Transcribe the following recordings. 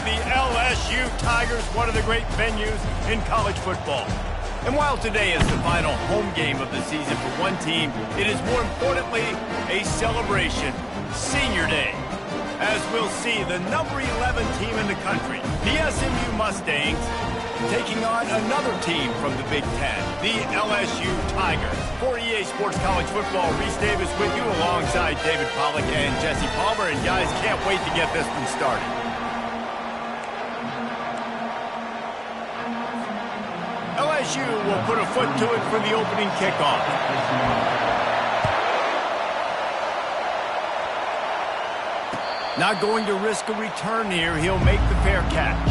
the LSU Tigers, one of the great venues in college football. And while today is the final home game of the season for one team, it is more importantly a celebration, Senior Day. As we'll see, the number 11 team in the country, the SMU Mustangs, taking on another team from the Big Ten, the LSU Tigers. For EA Sports College Football, Reese Davis with you alongside David Pollack and Jesse Palmer. And guys, can't wait to get this one started. LSU will put a foot to it for the opening kickoff. Not going to risk a return here. He'll make the fair catch.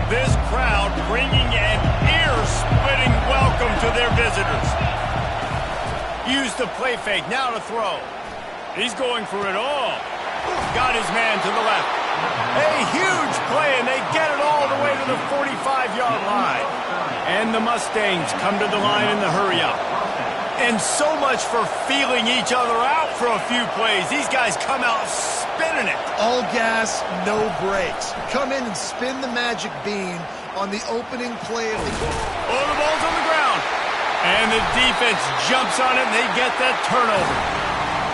This crowd bringing an ear-splitting welcome to their visitors. Use the play fake, now to throw. He's going for it all. Got his man to the left. A huge play, and they get it all the way to the 45-yard line. And the Mustangs come to the line in the hurry-up. And so much for feeling each other out for a few plays. These guys come out spinning it. All gas, no brakes. Come in and spin the magic bean on the opening play of the game. Oh, the ball's on the ground. And the defense jumps on it, and they get that turnover.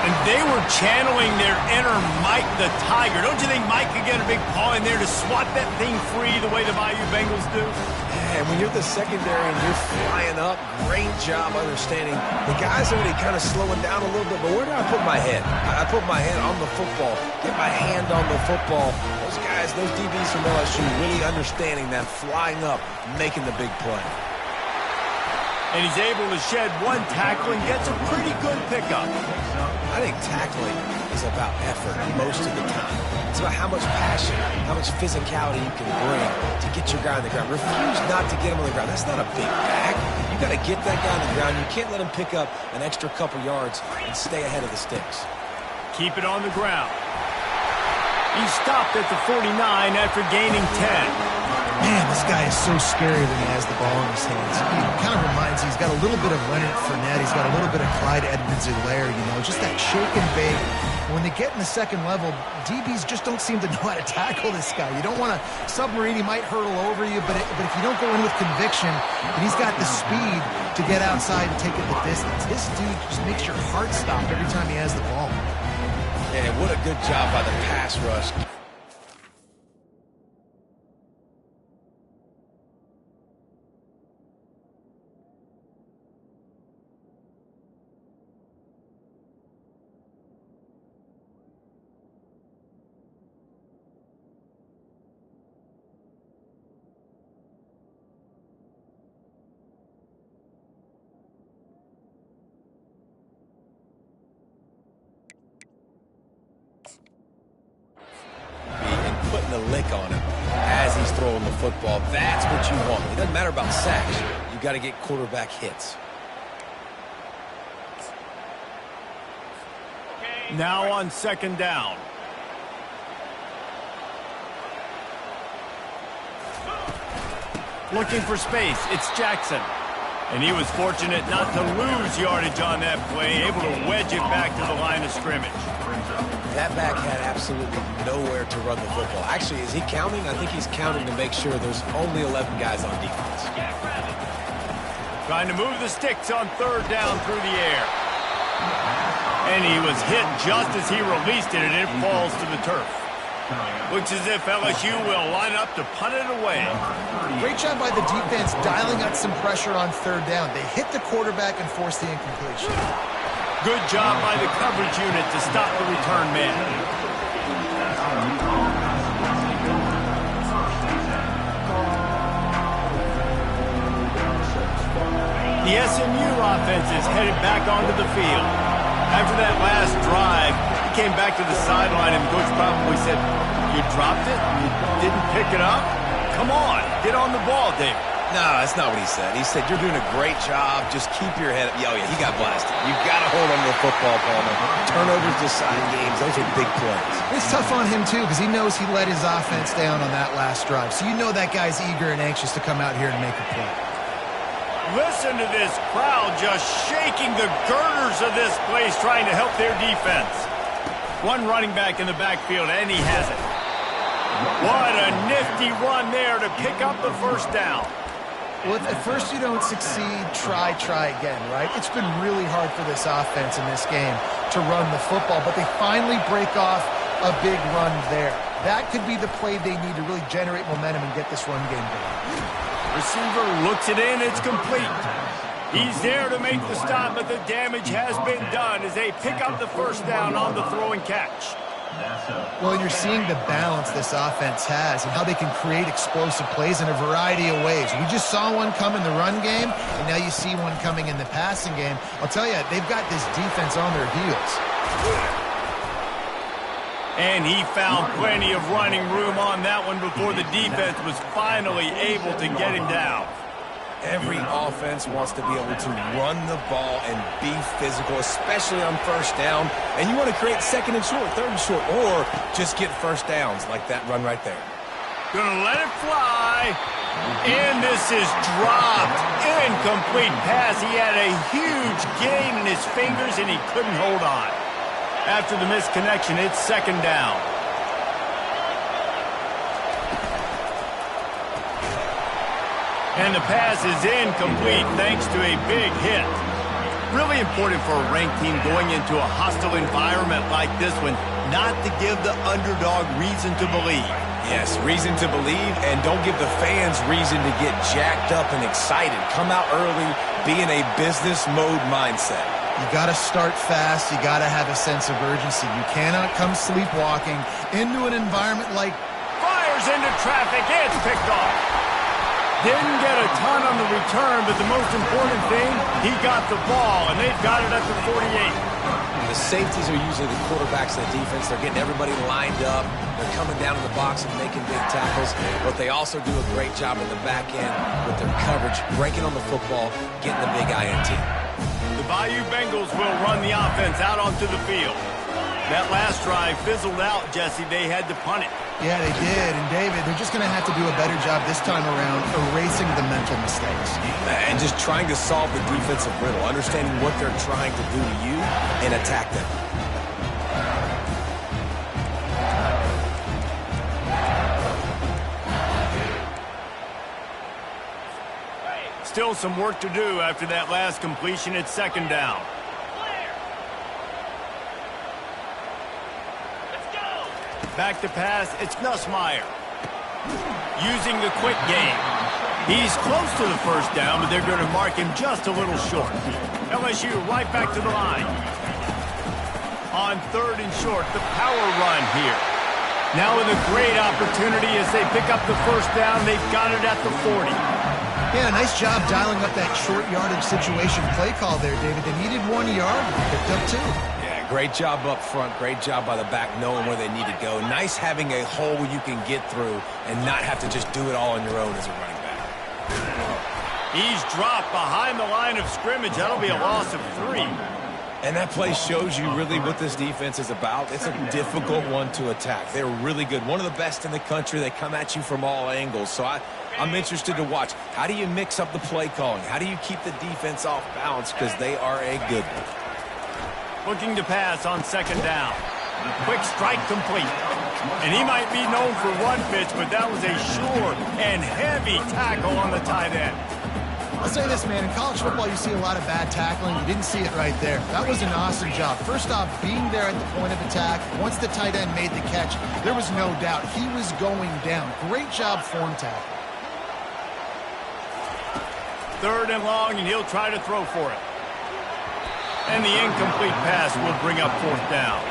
And they were channeling their inner Mike the Tiger. Don't you think Mike could get a big paw in there to swat that thing free the way the Bayou Bengals do? Yeah, and when you're the secondary and you're flying up, great job understanding. The guy's already kind of slowing down a little bit, but where do I put my head? I put my head on the football, get my hand on the football. Those guys, those DBs from LSU really understanding that, flying up, making the big play. And he's able to shed one tackle and gets a pretty good pickup. I think tackling is about effort most of the time. It's about how much passion, how much physicality you can bring to get your guy on the ground. Refuse not to get him on the ground. That's not a big back. You got to get that guy on the ground. You can't let him pick up an extra couple yards and stay ahead of the sticks. Keep it on the ground. He stopped at the 49 after gaining 10. Man, this guy is so scary when he has the ball in his hands. He kind of reminds me, he's got a little bit of Leonard Fournette. He's got a little bit of Clyde Edwards-Helaire, you know, just that shake and bake. When they get in the second level, DBs just don't seem to know how to tackle this guy. You don't want to submarine. He might hurdle over you, but if you don't go in with conviction, and he's got the speed to get outside and take it the distance. This dude just makes your heart stop every time he has the ball. Yeah, what a good job by the pass rush. Putting a lick on him as he's throwing the football. That's what you want. It doesn't matter about sacks. You got to get quarterback hits. Now on second down. Looking for space. It's Jackson. And he was fortunate not to lose yardage on that play, able to wedge it back to the line of scrimmage. That back had absolutely nowhere to run the football. Actually, is he counting? I think he's counting to make sure there's only 11 guys on defense. Trying to move the sticks on third down through the air. And he was hit just as he released it, and it falls to the turf. Looks as if LSU will line up to punt it away. Great job by the defense dialing up some pressure on third down. They hit the quarterback and forced the incompletion. Good job by the coverage unit to stop the return man. The SMU offense is headed back onto the field. After that last drive, he came back to the sideline, and the coach probably said, "You dropped it? You didn't pick it up? Come on, get on the ball, David." No, that's not what he said. He said, "You're doing a great job. Just keep your head up." Oh, yeah, he got blasted. You've got to hold on to the football, Palmer. Turnovers decide games. Those are big plays. It's tough on him, too, because he knows he let his offense down on that last drive. So you know that guy's eager and anxious to come out here and make a play. Listen to this crowd just shaking the girders of this place, trying to help their defense. One running back in the backfield, and he has it. What a nifty run there to pick up the first down. Well, if at first you don't succeed, try again, right? It's been really hard for this offense in this game to run the football, but they finally break off a big run there. That could be the play they need to really generate momentum and get this run game going. Receiver looks it in, it's complete. He's there to make the stop, but the damage has been done as they pick up the first down on the throw and catch. Well, you're seeing the balance this offense has and how they can create explosive plays in a variety of ways. We just saw one come in the run game, and now you see one coming in the passing game. I'll tell you, they've got this defense on their heels. And he found plenty of running room on that one before the defense was finally able to get him down. Every offense wants to be able to run the ball and be physical, especially on first down. And you want to create second and short, third and short, or just get first downs like that run right there. Gonna let it fly. And this is dropped. Incomplete pass. He had a huge gain in his fingers, and he couldn't hold on. After the misconnection, it's second down. And the pass is incomplete thanks to a big hit. Really important for a ranked team going into a hostile environment like this one not to give the underdog reason to believe. Yes, reason to believe, and don't give the fans reason to get jacked up and excited. Come out early, be in a business mode mindset. You got to start fast. You got to have a sense of urgency. You cannot come sleepwalking into an environment like... Fires into traffic. It's picked off. Didn't get a ton on the return, but the most important thing, he got the ball, and they've got it at the 48. The safeties are usually the quarterbacks of the defense. They're getting everybody lined up. They're coming down to the box and making big tackles, but they also do a great job in the back end with their coverage, breaking on the football, getting the big INT. The Bayou Bengals will run the offense out onto the field. That last drive fizzled out, Jesse. They had to punt it. Yeah, they did. And, David, they're just going to have to do a better job this time around erasing the mental mistakes. And just trying to solve the defensive riddle, understanding what they're trying to do to you and attack them. Still some work to do after that last completion. It's second down. Back to pass, it's Nussmeier. Using the quick game. He's close to the first down, but they're going to mark him just a little short. LSU right back to the line. On third and short, the power run here. Now with a great opportunity as they pick up the first down. They've got it at the 40. Yeah, nice job dialing up that short yardage situation play call there, David. They needed 1 yard, picked up 2. Great job up front. Great job by the back knowing where they need to go. Nice having a hole you can get through and not have to just do it all on your own as a running back. He's dropped behind the line of scrimmage. That'll be a loss of 3. And that play shows you really what this defense is about. It's a difficult one to attack. They're really good. One of the best in the country. They come at you from all angles. So I'm interested to watch. How do you mix up the play calling? How do you keep the defense off balance? Because they are a good one. Looking to pass on second down. Quick strike complete. And he might be known for one pitch, but that was a sure and heavy tackle on the tight end. I'll say this, man. In college football, you see a lot of bad tackling. You didn't see it right there. That was an awesome job. First off, being there at the point of attack. Once the tight end made the catch, there was no doubt he was going down. Great job form tackle. Third and long, and he'll try to throw for it. And the incomplete pass will bring up fourth down.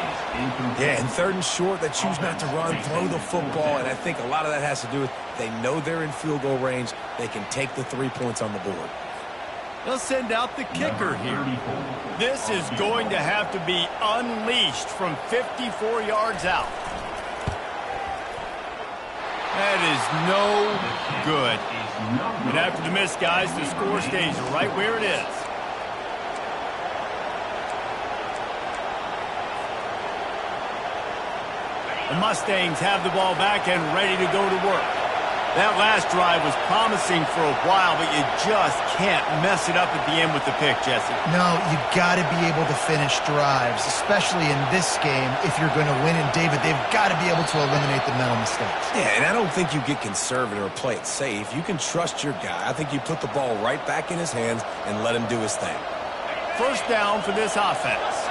Yeah, and third and short, they choose not to run, throw the football, and I think a lot of that has to do with they know they're in field goal range. They can take the 3 points on the board. They'll send out the kicker here. This is going to have to be unleashed from 54 yards out. That is no good. And after the miss, guys, the score stays right where it is. The Mustangs have the ball back and ready to go to work. That last drive was promising for a while, but you just can't mess it up at the end with the pick, Jesse. No, you got to be able to finish drives, especially in this game. If you're going to win, and David, they've got to be able to eliminate the mental mistakes. Yeah, and I don't think you get conservative or play it safe. You can trust your guy. I think you put the ball right back in his hands and let him do his thing. First down for this offense.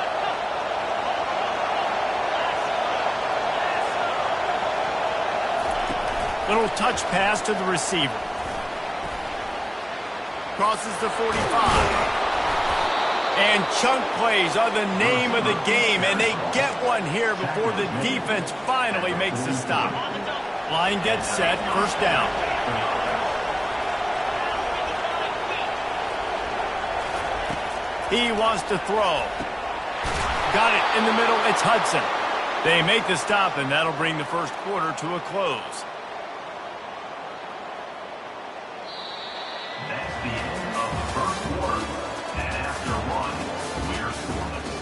Little touch pass to the receiver. Crosses the 45. And chunk plays are the name of the game, and they get one here before the defense finally makes the stop. Line gets set, first down. He wants to throw. Got it in the middle, it's Hudson. They make the stop, and that'll bring the first quarter to a close. That's the end of the first quarter. And after one, we're scoreless.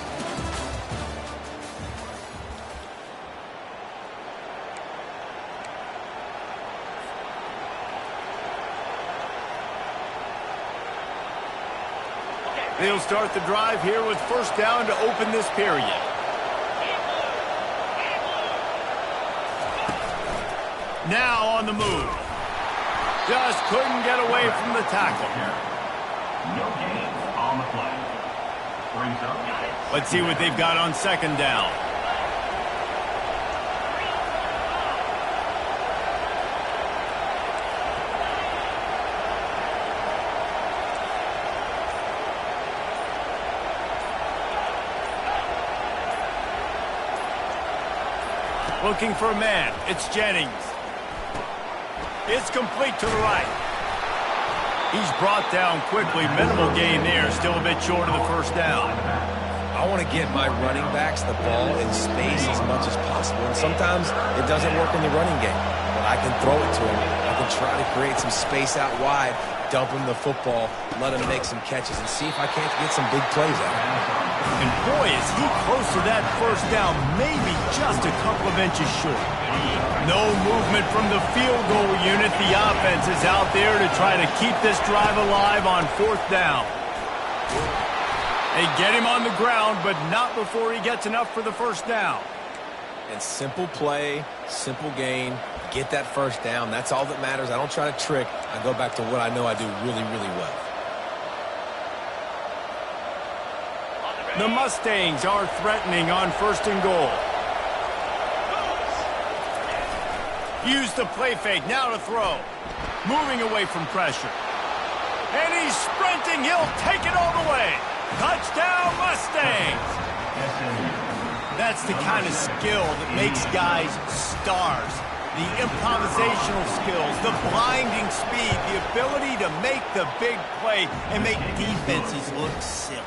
They'll start the drive here with first down to open this period. Now on the move. Just couldn't get away from the tackle. No gain on the play. Brings up. Let's see what they've got on second down. Looking for a man. It's Jennings. It's complete to the right. He's brought down quickly. Minimal gain there. Still a bit short of the first down. I want to get my running backs the ball in space as much as possible. And sometimes it doesn't work in the running game. But I can throw it to him. I can try to create some space out wide, dump him the football, let him make some catches, and see if I can't get some big plays out of him. And boy, is he close to that first down, maybe just a couple of inches short. No movement from the field goal unit. The offense is out there to try to keep this drive alive on fourth down. They get him on the ground, but not before he gets enough for the first down. And simple play, simple gain, get that first down. That's all that matters. I don't try to trick. I go back to what I know I do really, really well. The Mustangs are threatening on first and goal. Use the play fake, now to throw. Moving away from pressure. And he's sprinting, he'll take it all the way. Touchdown, Mustangs! That's the kind of skill that makes guys stars. The improvisational skills, the blinding speed, the ability to make the big play and make defenses look silly.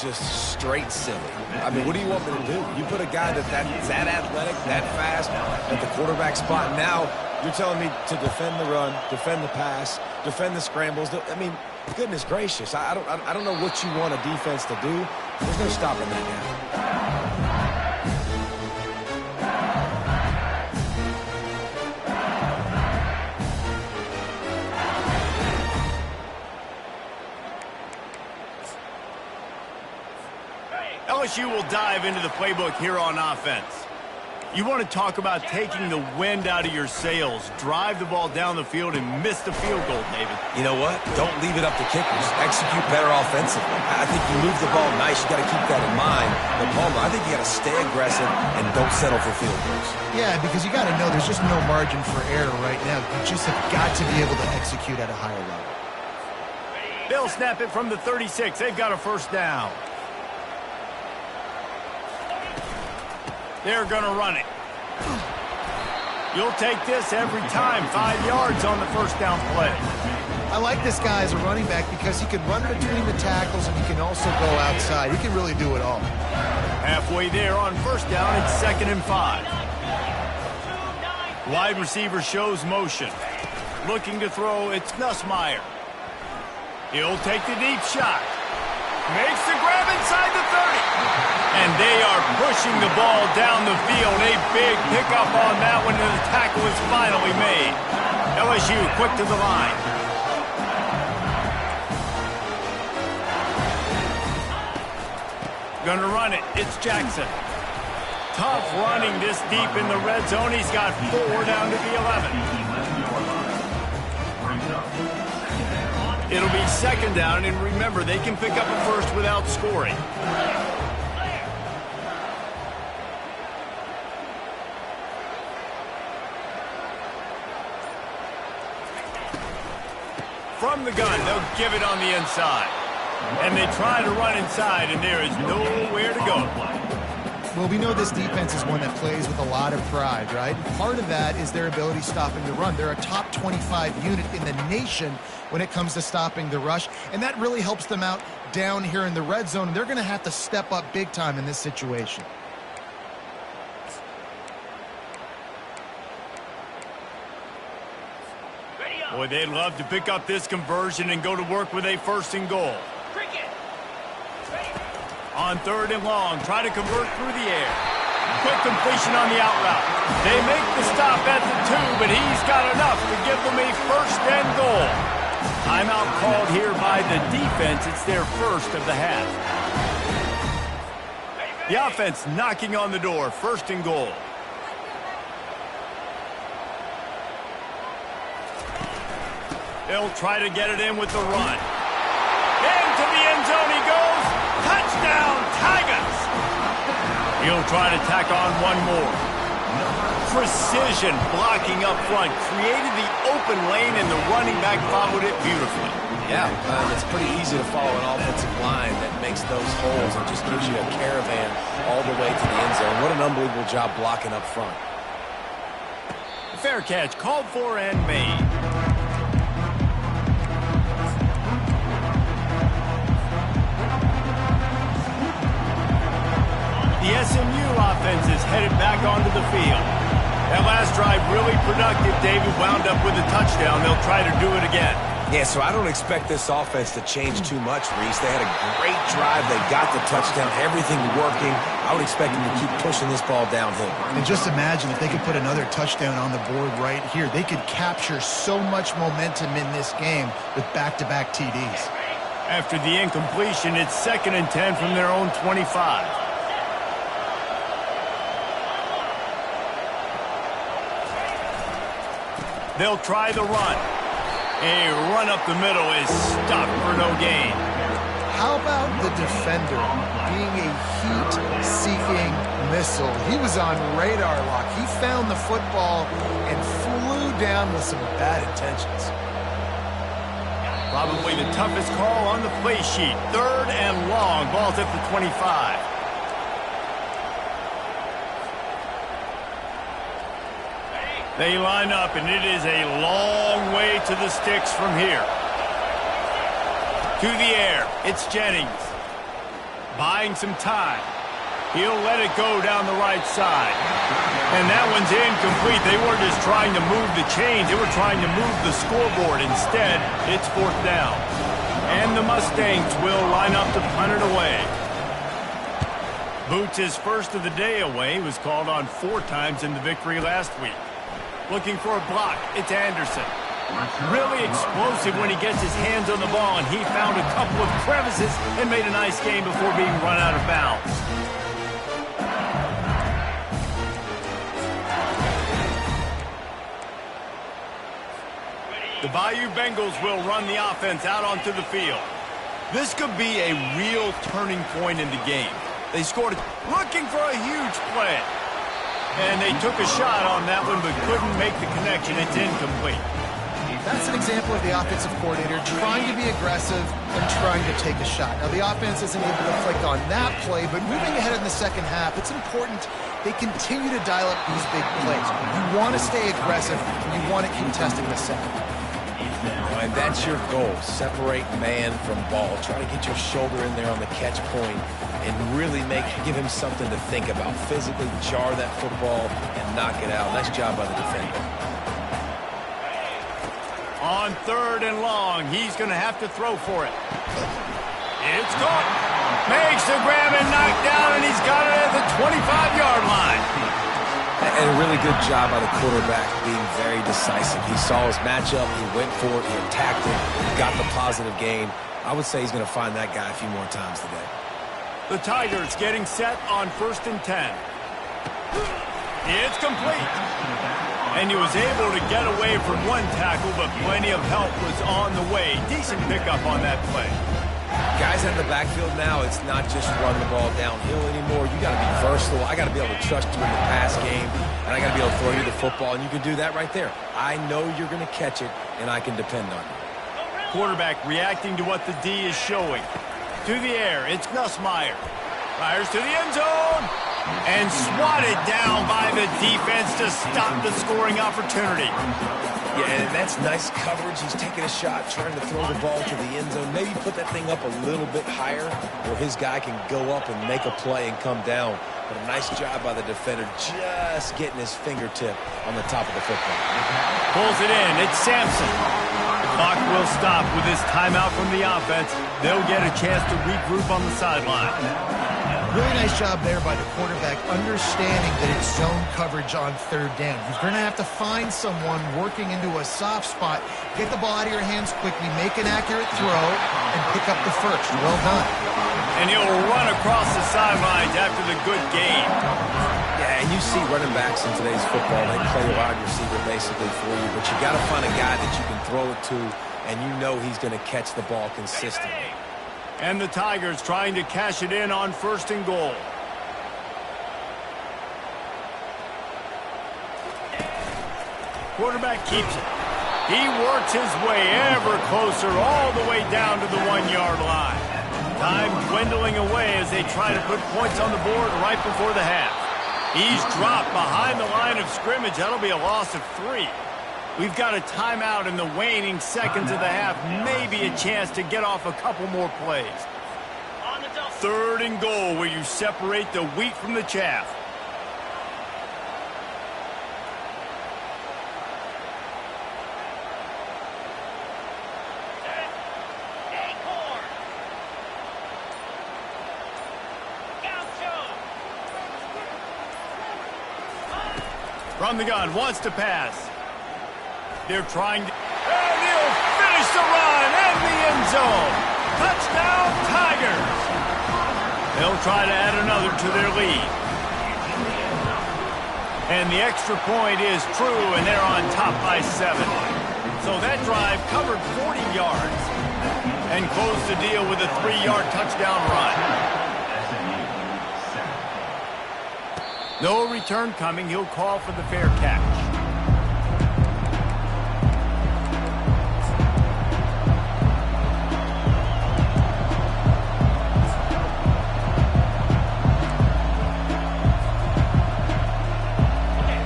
Just straight silly. I mean, what do you want me to do? You put a guy that's that athletic, that fast at the quarterback spot, and now you're telling me to defend the run, defend the pass, defend the scrambles. I mean, goodness gracious. I don't know what you want a defense to do. There's no stopping that now. LSU will dive into the playbook here on offense. You want to talk about taking the wind out of your sails. Drive the ball down the field and miss the field goal, David. You know what? Don't leave it up to kickers. Execute better offensively. I think you move the ball nice. You got to keep that in mind. But Palmer, I think you got to stay aggressive and don't settle for field goals. Yeah, because you got to know there's just no margin for error right now. You just have got to be able to execute at a higher level. They'll snap it from the 36. They've got a first down. They're going to run it. You'll take this every time. 5 yards on the first down play. I like this guy as a running back because he can run between the tackles and he can also go outside. He can really do it all. Halfway there on first down, it's 2nd and 5. Wide receiver shows motion. Looking to throw, it's Nussmeier. He'll take the deep shot. Makes the grab inside the 30. And they are pushing the ball down the field. A big pickup on that one, and the tackle is finally made. LSU quick to the line. Gonna run it. It's Jackson. Tough running this deep in the red zone. He's got 4 down to the 11. It'll be second down, and remember, they can pick up a first without scoring. From the gun, they'll give it on the inside. And they try to run inside, and there is nowhere to go. Well, we know this defense is one that plays with a lot of pride, right? Part of that is their ability stopping the run. They're a top 25 unit in the nation when it comes to stopping the rush, and that really helps them out down here in the red zone, and they're going to have to step up big time in this situation. Boy, they'd love to pick up this conversion and go to work with a 1st and goal. On 3rd and long, try to convert through the air. Quick completion on the out route. They make the stop at the 2, but he's got enough to give them a 1st and goal. Timeout called here by the defense. It's their 1st of the half. The offense knocking on the door. 1st and goal. They'll try to get it in with the run. Into the end zone he goes. Touchdown, Tigers! He'll try to tack on one more. Precision blocking up front. Created the open lane, and the running back followed it beautifully. Yeah, it's pretty easy to follow an offensive line that makes those holes and just gives you a caravan all the way to the end zone. What an unbelievable job blocking up front. Fair catch, called for and made. The SMU offense is headed back onto the field. That last drive really productive. David wound up with a touchdown. They'll try to do it again. Yeah, so I don't expect this offense to change too much, Reese. They had a great drive. They got the touchdown. Everything working. I would expect them to keep pushing this ball downhill. And just imagine if they could put another touchdown on the board right here. They could capture so much momentum in this game with back-to-back TDs. After the incompletion, it's 2nd and 10 from their own 25. They'll try the run. A run up the middle is stopped for no gain. How about the defender being a heat-seeking missile? He was on radar lock. He found the football and flew down with some bad intentions. Probably the toughest call on the play sheet. 3rd and long. Ball's at the 25. They line up, and it is a long way to the sticks from here. To the air, it's Jennings. Buying some time. He'll let it go down the right side. And that one's incomplete. They weren't just trying to move the chains. They were trying to move the scoreboard. Instead, it's 4th down. And the Mustangs will line up to punt it away. Boots' 1st of the day away. He was called on 4 times in the victory last week. Looking for a block. It's Anderson. Really explosive when he gets his hands on the ball, and he found a couple of crevices and made a nice game before being run out of bounds. The Bayou Bengals will run the offense out onto the field. This could be a real turning point in the game. They scored looking for a huge play. And they took a shot on that one, but couldn't make the connection. It's incomplete. That's an example of the offensive coordinator trying to be aggressive and trying to take a shot. Now, the offense isn't able to click on that play, but moving ahead in the 2nd half, it's important they continue to dial up these big plays. You want to stay aggressive, and you want to keep testing the second. And that's your goal. Separate man from ball. Try to get your shoulder in there on the catch point and really give him something to think about. Physically jar that football and knock it out. Nice job by the defender. On 3rd and long, he's going to have to throw for it. It's caught. Makes the grab and knocked down, and he's got it at the 25-yard line. And And a really good job by the quarterback being very decisive. He saw his matchup, he went for it, he attacked it, got the positive gain. I would say he's going to find that guy a few more times today. The Tigers getting set on 1st and 10. It's complete. And he was able to get away from one tackle, but plenty of help was on the way. Decent pickup on that play. Guys in the backfield now, it's not just run the ball downhill anymore. You got to be versatile. I got to be able to trust you in the pass game, and I got to be able to throw you the football, and you can do that right there. I know you're going to catch it, and I can depend on you. Quarterback reacting to what the D is showing. To the air, it's Nussmeier. Fires to the end zone, and swatted down by the defense to stop the scoring opportunity. Yeah, and that's nice coverage. He's taking a shot, trying to throw the ball to the end zone. Maybe put that thing up a little bit higher where his guy can go up and make a play and come down. But a nice job by the defender just getting his fingertip on the top of the football. Pulls it in. It's Sampson. The clock will stop with this timeout from the offense. They'll get a chance to regroup on the sideline. Really nice job there by the quarterback, understanding that it's zone coverage on 3rd down. He's going to have to find someone working into a soft spot, get the ball out of your hands quickly, make an accurate throw, and pick up the first. Well done. And he'll run across the sidelines after the good game. Yeah, and you see running backs in today's football, they play wide receiver basically for you, but you got to find a guy that you can throw it to, and you know he's going to catch the ball consistently. And the Tigers trying to cash it in on 1st and goal. Quarterback keeps it. He works his way ever closer all the way down to the 1-yard line. Time dwindling away as they try to put points on the board right before the half. He's dropped behind the line of scrimmage. That'll be a loss of 3. We've got a timeout in the waning seconds of the half. Maybe a chance to get off a couple more plays. 3rd and goal where you separate the wheat from the chaff. From the gun, wants to pass. They're trying to... And he'll finish the run and the end zone. Touchdown, Tigers. They'll try to add another to their lead. And the extra point is true, and they're on top by 7. So that drive covered 40 yards and closed the deal with a 3-yard touchdown run. No return coming. He'll call for the fair catch.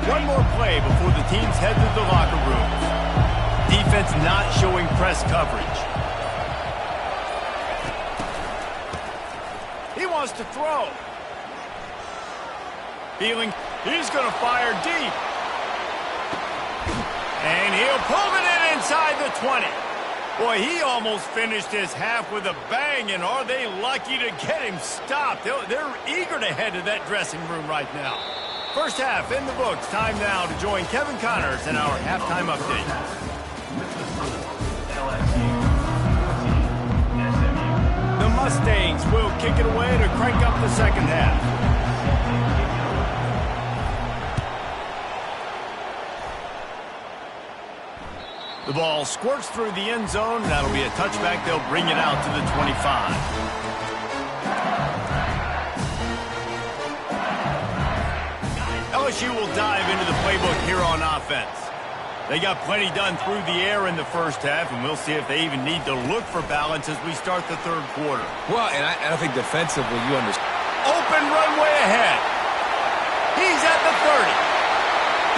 One more play before the teams head to the locker rooms. Defense not showing press coverage. He wants to throw. Feeling he's going to fire deep. And he'll pull it in inside the 20. Boy, he almost finished his half with a bang, and are they lucky to get him stopped? They're eager to head to that dressing room right now. First half in the books. Time now to join Kevin Connors in our halftime update. LSU, SMU. The Mustangs will kick it away to crank up the second half. The ball squirts through the end zone. That'll be a touchback. They'll bring it out to the 25. LSU will dive into the playbook here on offense. They got plenty done through the air in the first half, and we'll see if they even need to look for balance as we start the third quarter. Well, and I think defensively you understand. Open runway ahead. He's at the 30.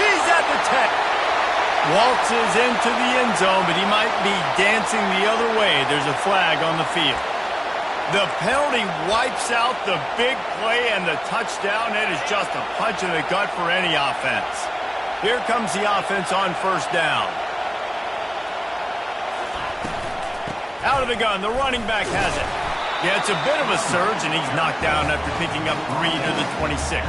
He's at the 10. Waltzes into the end zone, but he might be dancing the other way. There's a flag on the field. The penalty wipes out the big play and the touchdown. It is just a punch in the gut for any offense. Here comes the offense on first down. Out of the gun, the running back has it. Yeah, it's a bit of a surge, and he's knocked down after picking up 3 to the 26.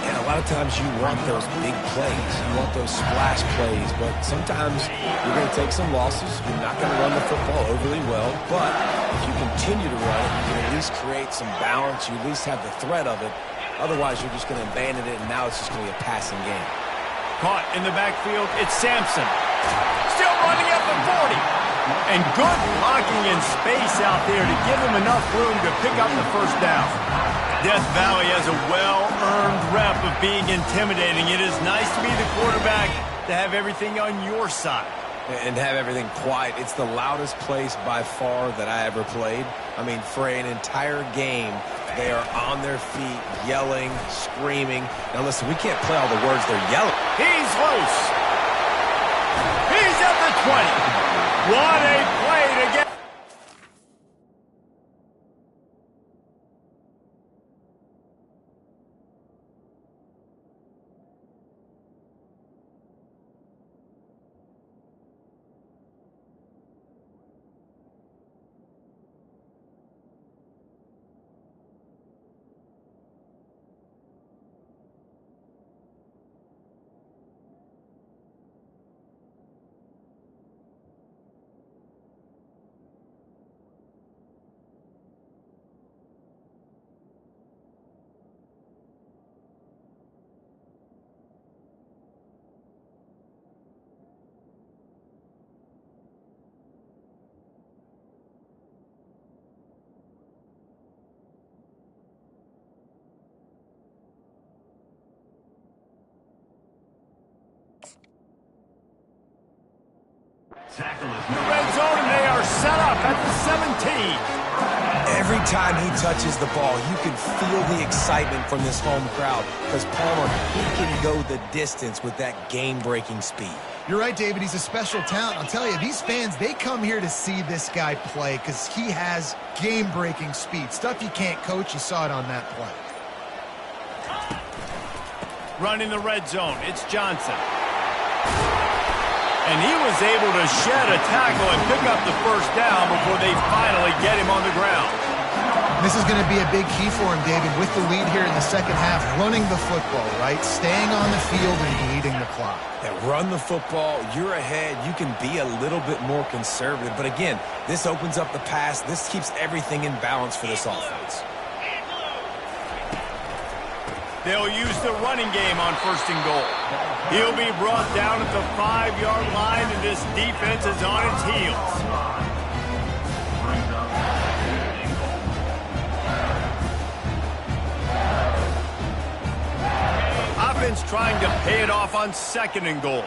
And a a lot of times you want those big plays. You want those splash plays, but sometimes you're going to take some losses. You're not going to run the football overly well, but if you continue to run it, you can at least create some balance. You at least have the threat of it. Otherwise, you're just going to abandon it, and now it's just going to be a passing game. Caught in the backfield, it's Sampson. Still running up the 40. And good blocking in space out there to give him enough room to pick up the first down. Death Valley has a well-earned rep of being intimidating. It is nice to be the quarterback, to have everything on your side. And have everything quiet. It's the loudest place by far that I ever played. I mean, for an entire game, they are on their feet, yelling, screaming. Now listen, we can't play all the words they're yelling. He's loose. He's at the 20. What a play to get. Tackle is The red zone, and they are set up at the 17. Every time he touches the ball, you can feel the excitement from this home crowd because Palmer, he can go the distance with that game-breaking speed. You're right, David. He's a special talent. I'll tell you, these fans, they come here to see this guy play because he has game-breaking speed. Stuff you can't coach. You saw it on that play. Running the red zone, it's Johnson. And he was able to shed a tackle and pick up the first down before they finally get him on the ground. This is going to be a big key for him, David, with the lead here in the second half, running the football, right? Staying on the field and bleeding the clock. Yeah, run the football, you're ahead, you can be a little bit more conservative. But again, this opens up the pass. This keeps everything in balance for this offense. They'll use the running game on first and goal. He'll be brought down at the 5-yard line, and this defense is on its heels. Offense trying to pay it off on second and goal.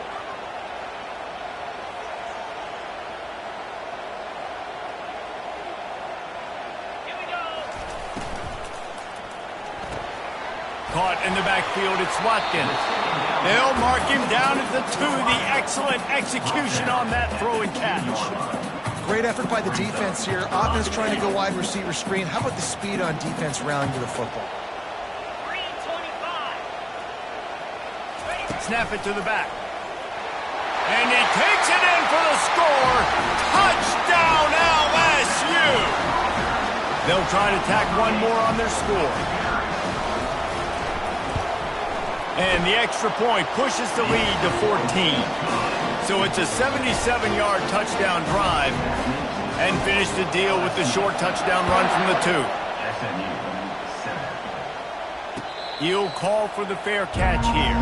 Caught in the backfield, it's Watkins. They'll mark him down at the 2. The excellent execution on that throw and catch. Great effort by the defense here. Offense trying to go wide receiver screen. How about the speed on defense rounding to the football? Snap it to the back. And he takes it in for the score. Touchdown, LSU! They'll try to tack one more on their score. And the extra point pushes the lead to 14. So it's a 77-yard touchdown drive. And finish the deal with the short touchdown run from the 2. He'll call for the fair catch here.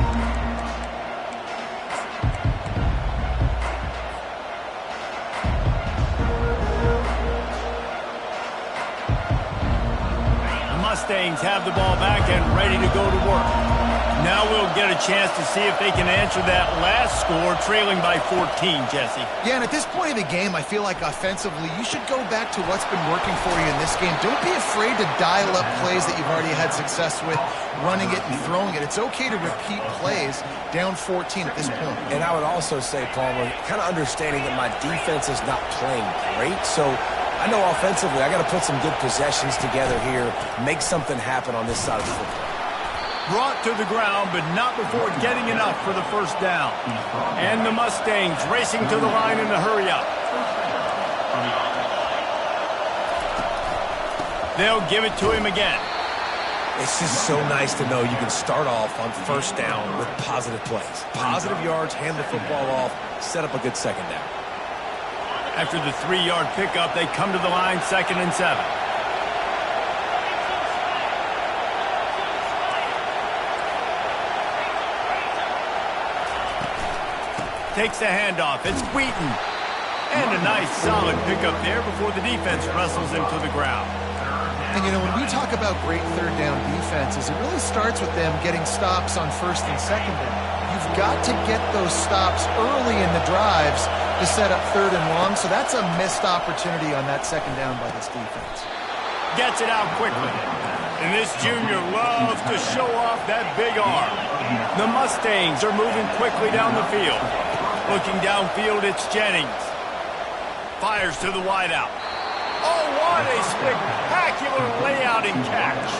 Mustangs have the ball back and ready to go to work. Now we'll get a chance to see if they can answer that last score, trailing by 14, Jesse. Yeah, and at this point of the game, I feel like offensively, you should go back to what's been working for you in this game. Don't be afraid to dial up plays that you've already had success with, running it and throwing it. It's okay to repeat plays down 14 at this point. And I would also say, Palmer, kind of understanding that my defense is not playing great, so I know offensively I got to put some good possessions together here, make something happen on this side of the football. Brought to the ground, but not before getting enough for the first down. And the Mustangs racing to the line in a hurry up. They'll give it to him again. It's just so nice to know you can start off on first down with positive plays. Positive yards, hand the football off, set up a good second down. After the 3-yard pickup, they come to the line, 2nd and 7. Takes the handoff. It's Wheaton. And a nice solid pickup there before the defense wrestles him to the ground. And, you know, when we talk about great third down defenses, it really starts with them getting stops on first and second down. You've got to get those stops early in the drives to set up third and long, so that's a missed opportunity on that second down by this defense. Gets it out quickly. And this junior loves to show off that big arm. The Mustangs are moving quickly down the field. Looking downfield, it's Jennings. Fires to the wideout. Oh, what a spectacular layout and catch.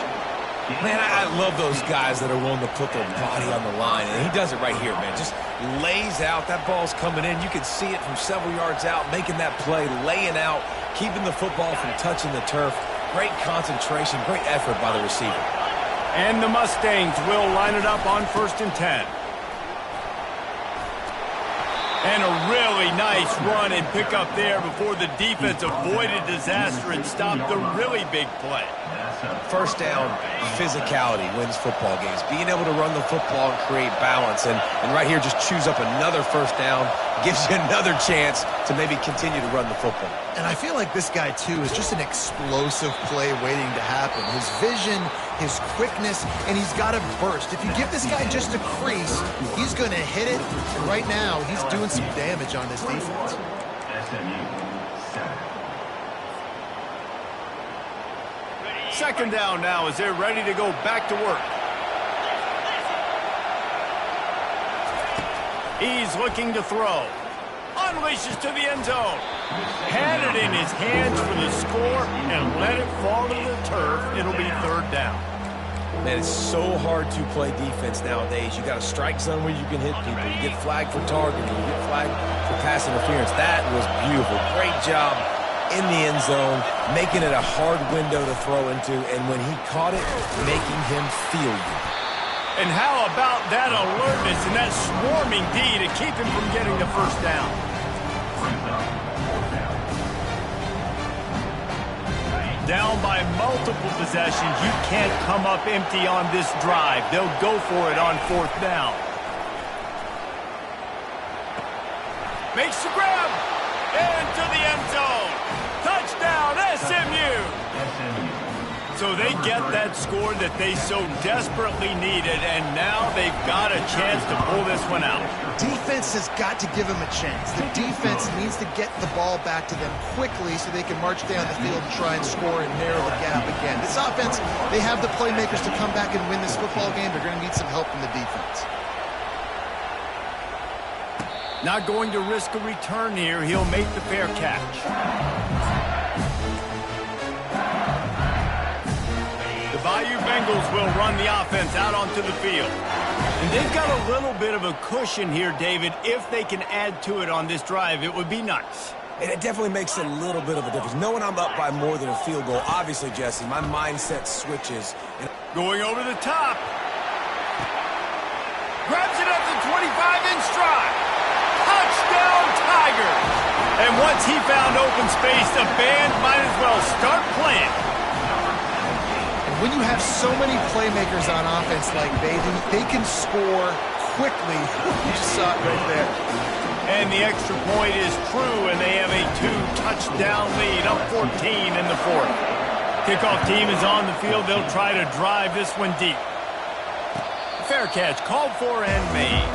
Man, I love those guys that are willing to put their body on the line, and he does it right here, man. Just lays out. That ball's coming in. You can see it from several yards out, making that play, laying out, keeping the football from touching the turf. Great concentration, great effort by the receiver. And the Mustangs will line it up on 1st and 10. And a really nice run and pick up there before the defense avoided disaster and stopped the really big play. First down, physicality wins football games. Being able to run the football and create balance. And right here, just choose up another first down. Gives you another chance to maybe continue to run the football. And I feel like this guy, too, is just an explosive play waiting to happen. His vision, his quickness, and he's got to burst. If you give this guy just a crease, he's going to hit it. And right now, he's doing some damage on this defense. SMU 7. 2nd down now as they're ready to go back to work. He's looking to throw. Unleashes to the end zone. Had it in his hands for the score and let it fall to the turf. It'll be 3rd down. Man, it's so hard to play defense nowadays. You got a strike zone where you can hit people. You get flagged for targeting. You get flagged for pass interference. That was beautiful. Great job in the end zone, making it a hard window to throw into, and when he caught it, making him feel you. And how about that alertness and that swarming D to keep him from getting the 1st down? Down by multiple possessions, you can't come up empty on this drive. They'll go for it on 4th down. Makes the grab into the end zone. Touchdown, SMU! So they get that score that they so desperately needed, and now they've got a chance to pull this one out. Defense has got to give them a chance. The defense needs to get the ball back to them quickly so they can march down the field and try and score and narrow the gap again. This offense, they have the playmakers to come back and win this football game. They're going to need some help from the defense. Not going to risk a return here. He'll make the fair catch. The Bayou Bengals will run the offense out onto the field. And they've got a little bit of a cushion here, David. If they can add to it on this drive, it would be nice. And it definitely makes a little bit of a difference. Knowing I'm up by more than a field goal, obviously, Jesse, my mindset switches. And going over the top. Grabs it up to 25 in stride. Touchdown, Tigers! And once he found open space, the band might as well start playing. And when you have so many playmakers on offense like they can score quickly. You just saw it right there. And the extra point is true, and they have a 2-touchdown lead, up 14 in the 4th. Kickoff team is on the field. They'll try to drive this one deep. Fair catch called for and made.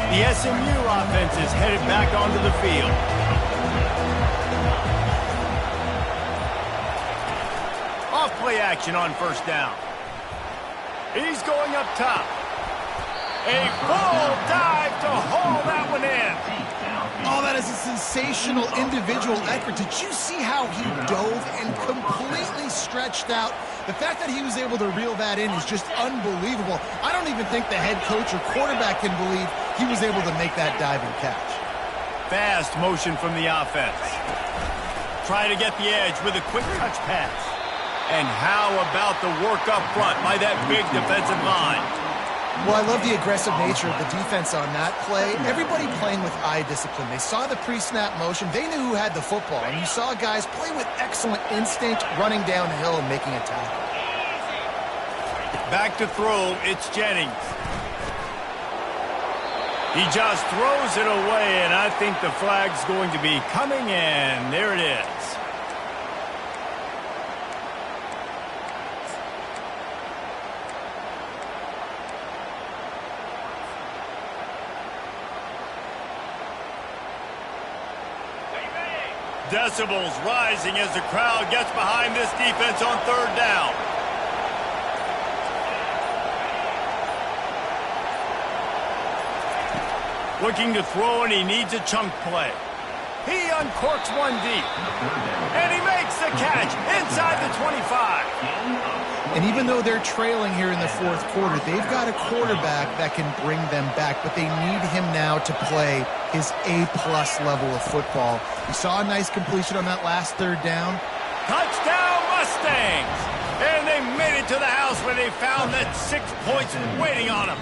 The SMU offense is headed back onto the field. Off play action on 1st down. He's going up top. A full dive to haul that one in. Oh, that is a sensational individual effort. Did you see how he dove and completely stretched out? The fact that he was able to reel that in is just unbelievable. I don't even think the head coach or quarterback can believe he was able to make that diving catch. Fast motion from the offense. Try to get the edge with a quick touch pass. And how about the work up front by that big defensive line? Well, I love the aggressive nature of the defense on that play. Everybody playing with eye discipline. They saw the pre-snap motion. They knew who had the football. And you saw guys play with excellent instinct, running downhill and making a tackle. Back to throw, it's Jennings. He just throws it away, and I think the flag's going to be coming in. There it is. Decibels rising as the crowd gets behind this defense on third down. Looking to throw, and he needs a chunk play. He uncorks one deep. And he makes the catch inside the 25. And even though they're trailing here in the fourth quarter, they've got a quarterback that can bring them back, but they need him now to play his A-plus level of football. You saw a nice completion on that last third down. Touchdown, Mustangs! And they made it to the house where they found that 6 points waiting on them.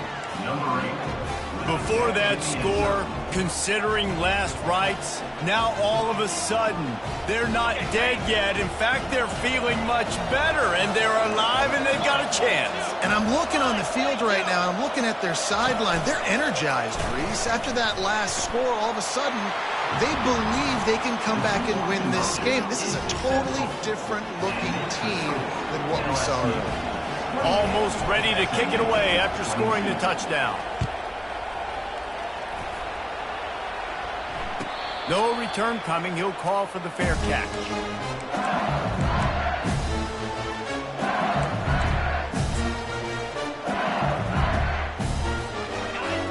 Before that score, considering last rites, now all of a sudden, they're not dead yet. In fact, they're feeling much better, and they're alive, and they've got a chance. And I'm looking on the field right now, and I'm looking at their sideline. They're energized, Reese. After that last score, all of a sudden, they believe they can come back and win this game. This is a totally different-looking team than what we saw earlier. Almost ready to kick it away after scoring the touchdown. No return coming. He'll call for the fair catch.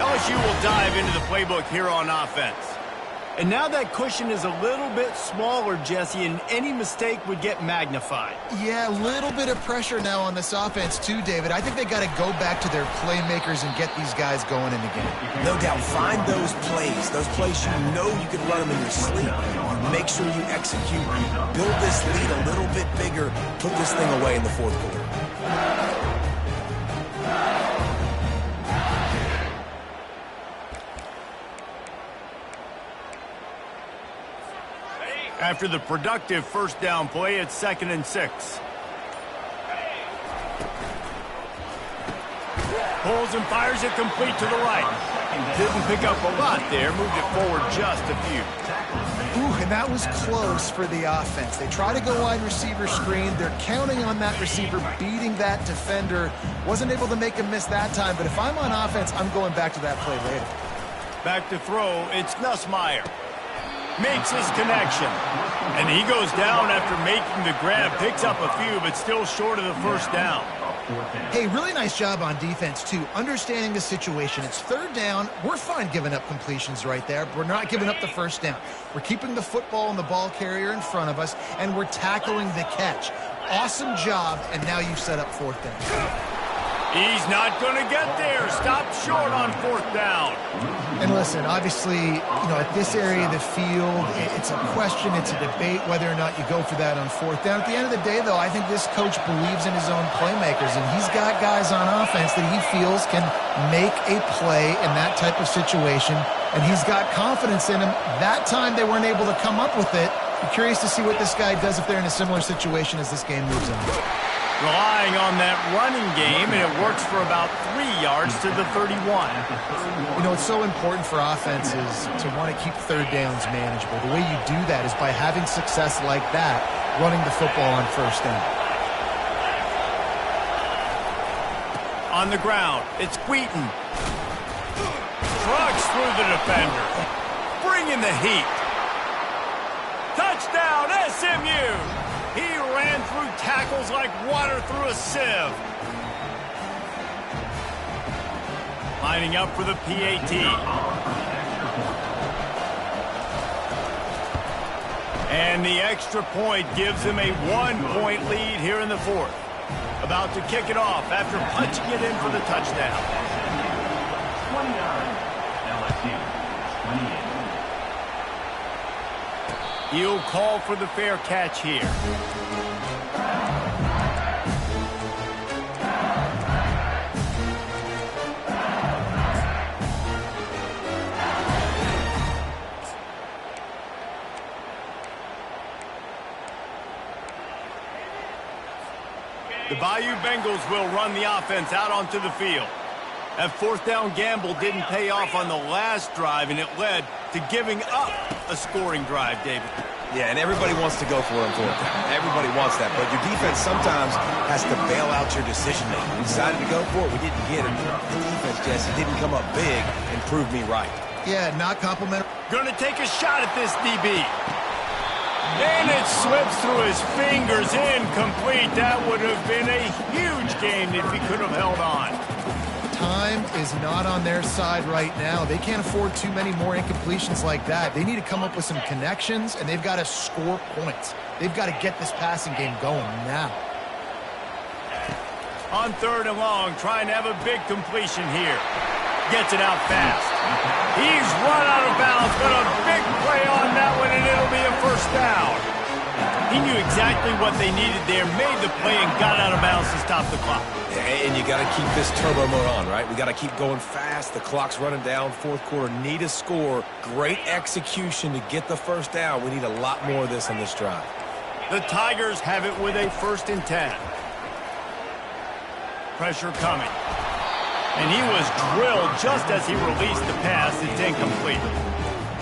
LSU will dive into the playbook here on offense. And now that cushion is a little bit smaller, Jesse, and any mistake would get magnified. Yeah, a little bit of pressure now on this offense too, David. I think they got to go back to their playmakers and get these guys going in the game. No doubt, find those plays you know you can run them in your sleep. Make sure you execute, build this lead a little bit bigger, put this thing away in the fourth quarter. After the productive first down play, it's 2nd and 6. Pulls and fires it complete to the right. Didn't pick up a lot there, moved it forward just a few. Ooh, and that was close for the offense. They try to go wide receiver screen. They're counting on that receiver beating that defender. Wasn't able to make him miss that time, but if I'm on offense, I'm going back to that play later. Back to throw, it's Nussmeier. Makes his connection. And he goes down after making the grab. Picks up a few, but still short of the first down. Hey, really nice job on defense, too. Understanding the situation. It's third down. We're fine giving up completions right there. We're not giving up the first down. We're keeping the football and the ball carrier in front of us, and we're tackling the catch. Awesome job, and now you've set up fourth down. He's not going to get there. Stop short on fourth down. And listen, obviously, at this area of the field, it's a question, it's a debate whether or not you go for that on fourth down. At the end of the day, though, I think this coach believes in his own playmakers, and he's got guys on offense that he feels can make a play in that type of situation, and he's got confidence in them. That time they weren't able to come up with it. I'm curious to see what this guy does if they're in a similar situation as this game moves on. Relying on that running game, and it works for about 3 yards to the 31. It's so important for offenses to want to keep third downs manageable. The way you do that is by having success like that, running the football on first down. On the ground, it's Wheaton. Trucks through the defender. Bringing the heat. Touchdown, SMU! He ran through tackles like water through a sieve. Lining up for the PAT. And the extra point gives them a 1-point lead here in the fourth. About to kick it off after punching it in for the touchdown. 29, LSU 28. He'll call for the fair catch here. The Bayou Bengals will run the offense out onto the field. That fourth down gamble didn't pay off on the last drive, and it led to giving up a scoring drive, David. Yeah, and everybody wants to go for it on fourth down. Everybody wants that, but your defense sometimes has to bail out your decision-making. We decided to go for it. We didn't get it. The defense, Jesse, didn't come up big and prove me right. Yeah, not complimentary. Going to take a shot at this DB. And it slips through his fingers, incomplete. That would have been a huge game if he could have held on. Time is not on their side right now. They can't afford too many more incompletions like that. They need to come up with some connections, and they've got to score points. They've got to get this passing game going now. On 3rd and long, trying to have a big completion here. Gets it out fast. He's run out of bounds, but a big play on that one, and it'll be a first down. He knew exactly what they needed there, made the play, and got out of bounds to stop the clock. Yeah, and you got to keep this turbo mode on, right? We got to keep going fast. The clock's running down. Fourth quarter, need a score. Great execution to get the first down. We need a lot more of this on this drive. The Tigers have it with a 1st and 10. Pressure coming. And he was drilled just as he released the pass. It's incomplete.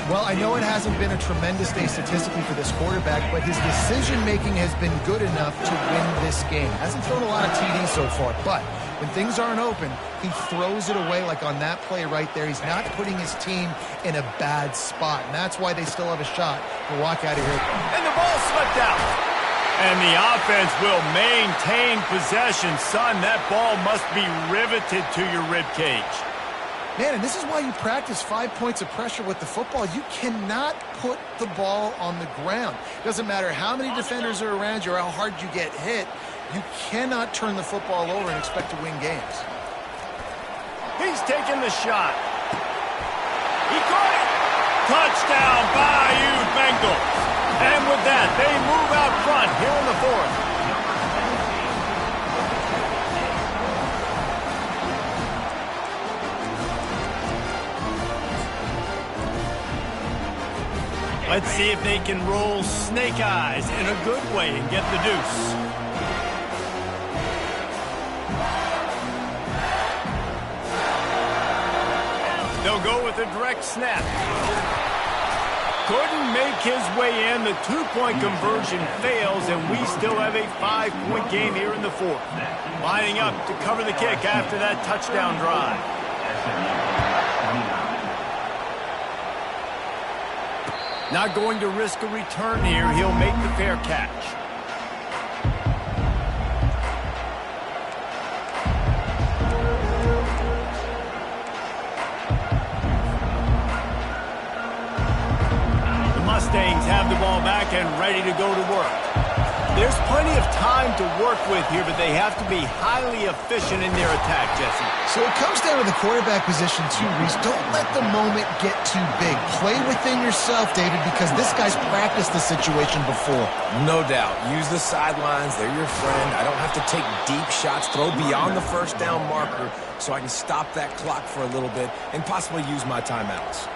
Well, I know it hasn't been a tremendous day statistically for this quarterback, but his decision-making has been good enough to win this game. Hasn't thrown a lot of TDs so far, but when things aren't open, he throws it away like on that play right there. He's not putting his team in a bad spot, and that's why they still have a shot to walk out of here. And the ball slipped out. And the offense will maintain possession. Son, that ball must be riveted to your ribcage. Man, and this is why you practice 5 points of pressure with the football. You cannot put the ball on the ground. Doesn't matter how many defenders are around you or how hard you get hit. You cannot turn the football over and expect to win games. He's taking the shot. He caught it. Touchdown, Bayou Bengals. And with that, they move out front here in the fourth. Let's see if they can roll snake eyes in a good way and get the deuce. They'll go with a direct snap. Couldn't make his way in. The 2-point conversion fails, and we still have a 5-point game here in the fourth. Lining up to cover the kick after that touchdown drive. Not going to risk a return here. He'll make the fair catch. Mustangs have the ball back and ready to go to work. There's plenty of time to work with here, but they have to be highly efficient in their attack, Jesse. So it comes down to the quarterback position too, Reese. Don't let the moment get too big. Play within yourself, David, because this guy's practiced the situation before. No doubt. Use the sidelines. They're your friend. I don't have to take deep shots, throw beyond the first down marker so I can stop that clock for a little bit and possibly use my timeouts.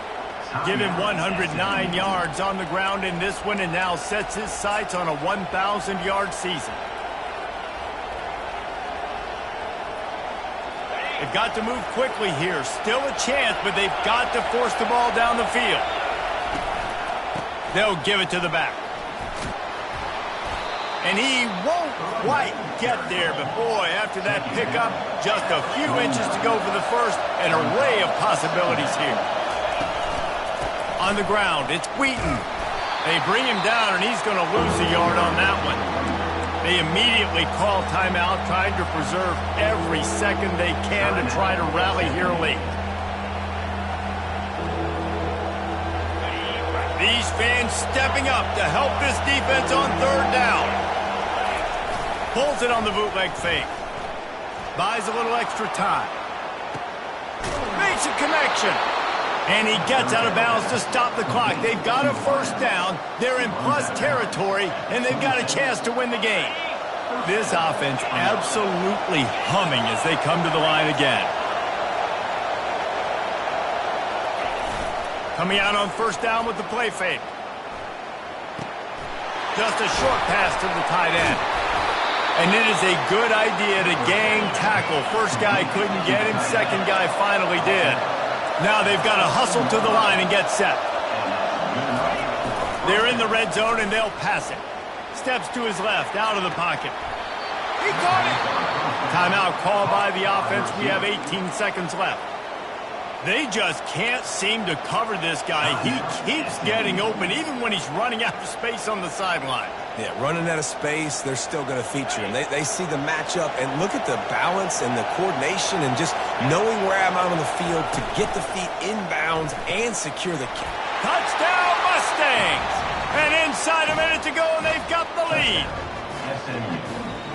Give him 109 yards on the ground in this one, and now sets his sights on a 1,000-yard season. They've got to move quickly here. Still a chance, but they've got to force the ball down the field. They'll give it to the back. And he won't quite get there, but boy, after that pickup, just a few inches to go for the first. An array of possibilities here. On the ground, it's Wheaton. They bring him down, and he's going to lose a yard on that one. They immediately call timeout, trying to preserve every second they can to try to rally here late. These fans stepping up to help this defense on third down. Pulls it on the bootleg fake. Buys a little extra time. Makes a connection. And he gets out of bounds to stop the clock. They've got a first down. They're in plus territory, and they've got a chance to win the game. This offense absolutely humming as they come to the line again. Coming out on first down with the play fake. Just a short pass to the tight end. And it is a good idea to gang tackle. First guy couldn't get him, second guy finally did. Now they've got to hustle to the line and get set. They're in the red zone and they'll pass it. Steps to his left, out of the pocket. He caught it! Timeout called by the offense. We have 18 seconds left. They just can't seem to cover this guy. He keeps getting open even when he's running out of space on the sideline. Yeah, running out of space, they're still going to feature him. They see the matchup, and look at the balance and the coordination and just knowing where I'm out on the field to get the feet inbounds and secure the kick. Touchdown, Mustangs! And inside a minute to go, and they've got the lead.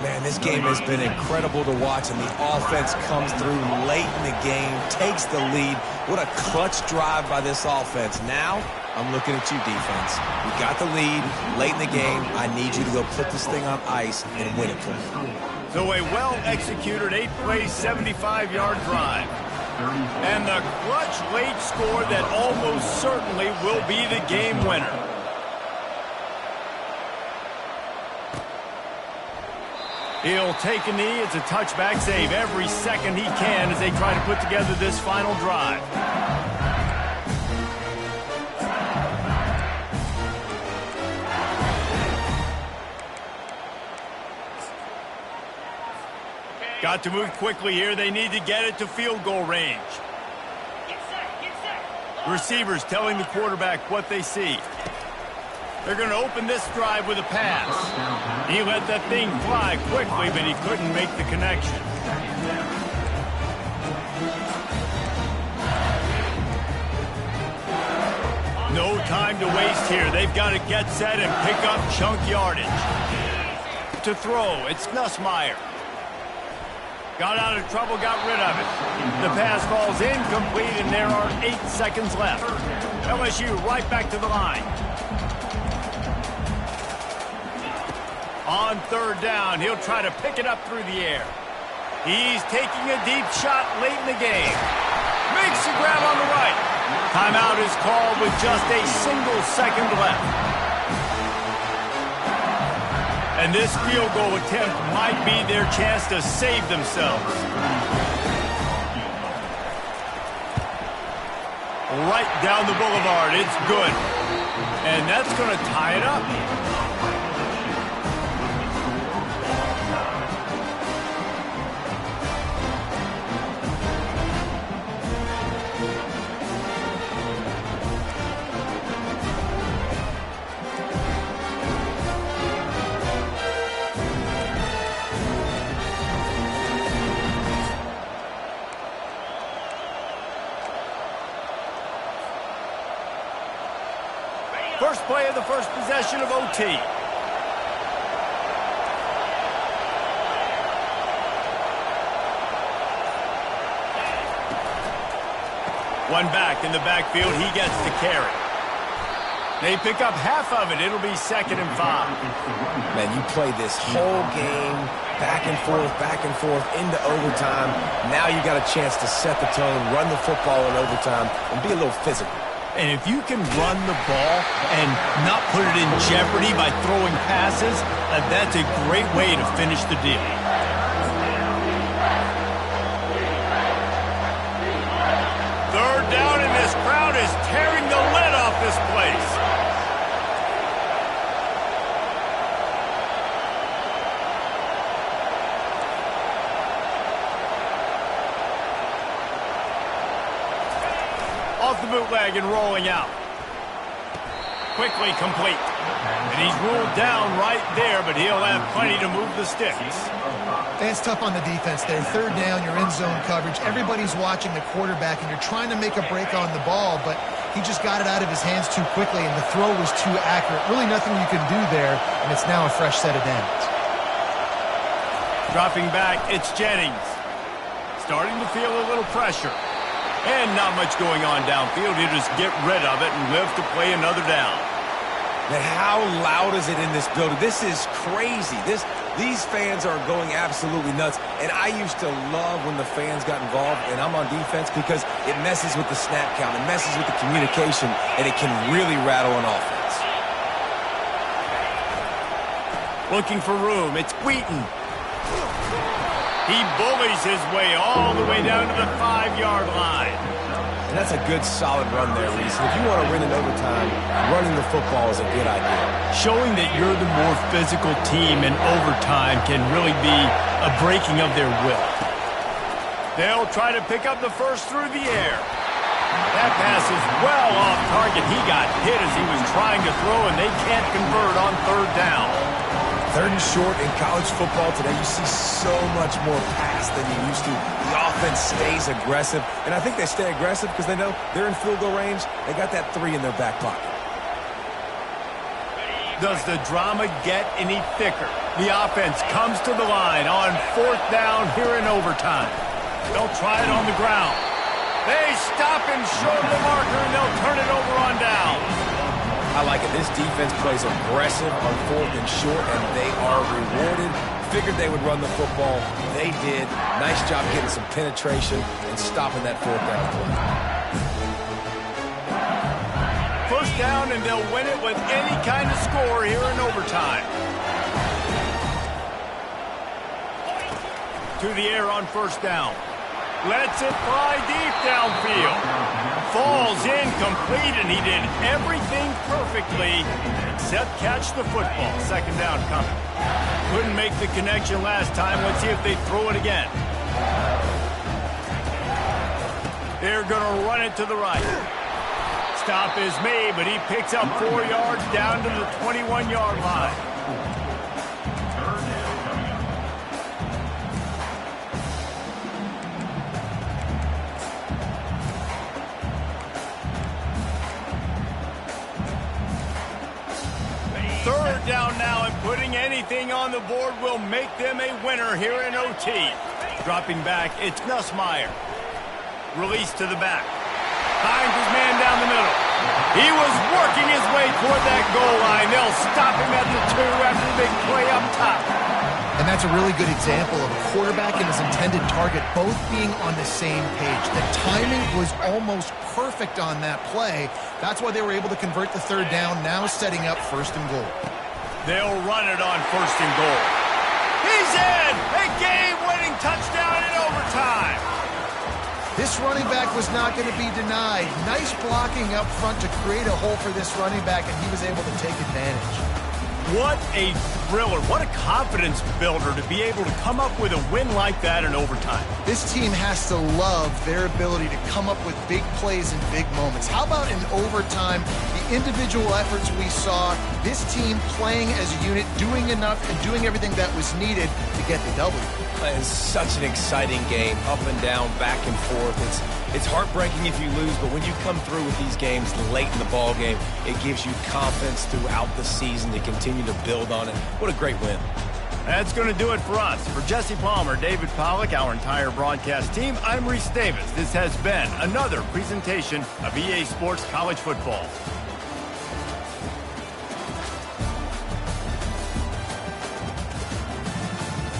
Man, this game has been incredible to watch, and the offense comes through late in the game, takes the lead. What a clutch drive by this offense. Now, I'm looking at you, defense. We got the lead late in the game. I need you to go put this thing on ice and win it for me. So a well-executed 8-play, 75-yard drive. And the clutch late score that almost certainly will be the game winner. He'll take a knee. It's a touchback save every second he can as they try to put together this final drive. Got to move quickly here. They need to get it to field goal range. Receivers telling the quarterback what they see. They're going to open this drive with a pass. He let that thing fly quickly, but he couldn't make the connection. No time to waste here. They've got to get set and pick up chunk yardage. To throw, it's Nussmeier. Got out of trouble, got rid of it. The pass falls incomplete, and there are 8 seconds left. LSU right back to the line. On third down, he'll try to pick it up through the air. He's taking a deep shot late in the game. Makes the grab on the right. Timeout is called with just a single second left. And this field goal attempt might be their chance to save themselves. Right down the boulevard, it's good. And that's going to tie it up. First play of the first possession of OT. One back in the backfield. He gets the carry. They pick up half of it. It'll be 2nd and 5. Man, you play this whole game back and forth into overtime. Now you got a chance to set the tone, run the football in overtime, and be a little physical. And if you can run the ball and not put it in jeopardy by throwing passes, that's a great way to finish the deal. Third down, and this crowd is tearing the lid off this place. Off the bootleg and rolling out. Quickly complete. And he's ruled down right there, but he'll have plenty to move the sticks. That's tough on the defense there. Third down, you're in zone coverage. Everybody's watching the quarterback, and you're trying to make a break on the ball, but He just got it out of his hands too quickly, and the throw was too accurate. Really nothing you can do there, and it's now a fresh set of downs. Dropping back, it's Jennings. Starting to feel a little pressure. And not much going on downfield. He'll just get rid of it and live to play another down. Man, how loud is it in this building? This is crazy. These fans are going absolutely nuts. And I used to love when the fans got involved, and I'm on defense, because it messes with the snap count. It messes with the communication, and it can really rattle an offense. Looking for room. It's Wheaton. He bullies his way all the way down to the 5-yard line. And that's a good, solid run there, Reese. If you want to win in overtime, running the football is a good idea. Showing that you're the more physical team in overtime can really be a breaking of their will. They'll try to pick up the first through the air. That pass is well off target. He got hit as he was trying to throw, and they can't convert on third down. Third and short in college football today, you see so much more pass than you used to. The offense stays aggressive, and I think they stay aggressive because they know they're in field goal range. They got that 3 in their back pocket. Does the drama get any thicker? The offense comes to the line on fourth down here in overtime. They'll try it on the ground. They stop him short of the marker, and they'll turn it over on down. I like it. This defense plays aggressive on fourth and short, and they are rewarded. Figured they would run the football. They did. Nice job getting some penetration and stopping that fourth down play. First down, and they'll win it with any kind of score here in overtime. To the air on first down. Lets it fly deep downfield. Falls incomplete, and he did everything perfectly except catch the football. Second down coming. Couldn't make the connection last time. Let's see if they throw it again. They're going to run it to the right. Stop is made, but he picks up 4 yards down to the 21-yard line. Third down now, and putting anything on the board will make them a winner here in OT. Dropping back, it's Nussmeier. Release to the back. Finds his man down the middle. He was working his way toward that goal line. They'll stop him at the 2 after the big play up top. And that's a really good example of a quarterback and his intended target both being on the same page. The timing was almost perfect on that play. That's why they were able to convert the third down, now setting up first and goal. They'll run it on first and goal. He's in! A game-winning touchdown in overtime. This running back was not going to be denied. Nice blocking up front to create a hole for this running back, and he was able to take advantage. What a thriller. What a confidence builder to be able to come up with a win like that in overtime. This team has to love their ability to come up with big plays and big moments. How about in overtime, the individual efforts we saw, this team playing as a unit, doing enough and doing everything that was needed to get the W. It's such an exciting game, up and down, back and forth. It's heartbreaking if you lose, but when you come through with these games late in the ball game, it gives you confidence throughout the season to continue to build on it. What a great win. That's going to do it for us. For Jesse Palmer, David Pollack, our entire broadcast team, I'm Reese Davis. This has been another presentation of EA Sports College Football.